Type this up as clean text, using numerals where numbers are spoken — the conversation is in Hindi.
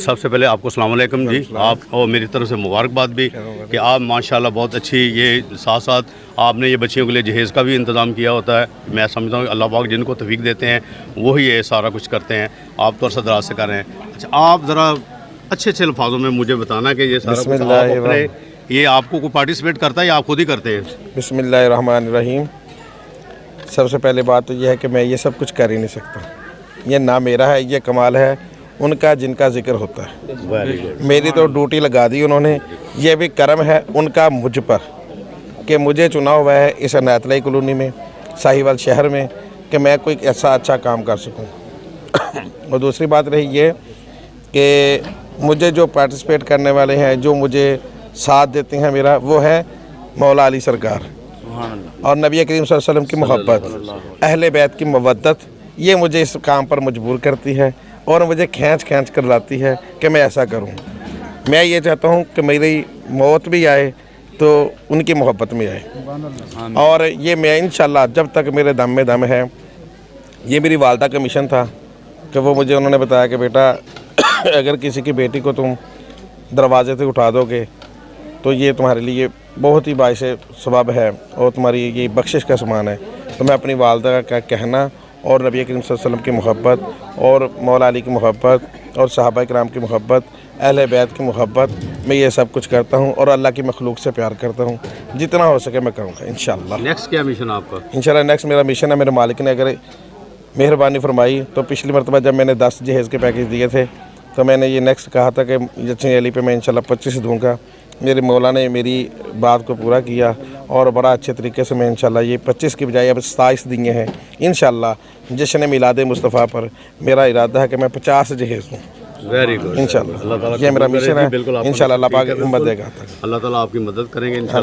सबसे पहले आपको अस्सलाम वालेकुम जी, आप और मेरी तरफ से मुबारकबाद भी कि आप माशाल्लाह बहुत अच्छी, ये साथ साथ आपने ये बच्चियों के लिए जहेज़ का भी इंतज़ाम किया होता है। मैं समझता हूँ अल्लाह पाक जिनको तौफीक देते हैं वही ये सारा कुछ करते हैं, आप तो अरसा दराज से कर रहे हैं। अच्छा, आप ज़रा अच्छे अच्छे अल्फाजों में मुझे बताना कि ये सारा कुछ आप अपने, ये आपको कोई पार्टिसिपेट करता है या आप खुद ही करते हैं? बिस्मिल्लाहिर्रहमानिर्रहीम। सबसे पहले बात तो यह है कि मैं ये सब कुछ कर ही नहीं सकता, ये ना मेरा है, ये कमाल है उनका जिनका जिक्र होता है। मेरी तो ड्यूटी लगा दी उन्होंने, ये भी करम है उनका मुझ पर कि मुझे चुना हुआ है इस अनायतलाई कॉलोनी में, साहिवाल शहर में, कि मैं कोई ऐसा अच्छा काम कर सकूं। और दूसरी बात रही ये कि मुझे जो पार्टिसिपेट करने वाले हैं, जो मुझे साथ देते हैं मेरा, वो है मौला अली सरकार और नबी करीम सल्लल्लाहु अलैहि वसल्लम की मोहब्बत, अहले बैत की मवद्दत। ये मुझे इस काम पर मजबूर करती है और मुझे खींच कर लाती है कि मैं ऐसा करूं। मैं ये चाहता हूं कि मेरी मौत भी आए तो उनकी मोहब्बत में आए। और ये मैं इंशाल्लाह जब तक मेरे दम में दम है, ये मेरी वालदा का मिशन था कि वो मुझे उन्होंने बताया कि बेटा अगर किसी की बेटी को तुम दरवाजे से उठा दोगे तो ये तुम्हारे लिए बहुत ही बाइस सवाब है और तुम्हारी ये बख्शिश का समान है। तो मैं अपनी वालदा का कहना और नबी करीम सल्लल्लाहु अलैहि वसल्लम की मोहब्बत और मौला अली की मोहब्बत और सहाबा किराम की मोहब्बत, अहले बैत की मोहब्बत, मैं ये सब कुछ करता हूँ और अल्लाह की मखलूक से प्यार करता हूँ। जितना हो सके मैं करूँगा इंशाअल्लाह। नेक्स्ट क्या मिशन आपका? इंशाअल्लाह नेक्स्ट मेरा मिशन है, मेरे मालिक ने अगर मेहरबानी फरमाई तो पिछली मरतबा जब मैंने 10 जहेज़ के पैकेज दिए थे तो मैंने ये नेक्स्ट कहा था कि जश्न अली पे मैं इंशाल्लाह 25 दूँगा। मेरे मौला ने मेरी बात को पूरा किया और बड़ा अच्छे तरीके से मैं इंशाल्लाह ये 25 की बजाय अब 27 दिए हैं। इंशाल्लाह जश्न मिलाद मुस्तफ़ा पर मेरा इरादा है कि मैं 50 जहेज़ दूँ। वेरी गुड, इंशाल्लाह ये मेरा मिशन है। इंशाल्लाह अल्लाह पाक हिम्मत देगा, अल्लाह ताला आपकी मदद करेंगे इंशाल्लाह।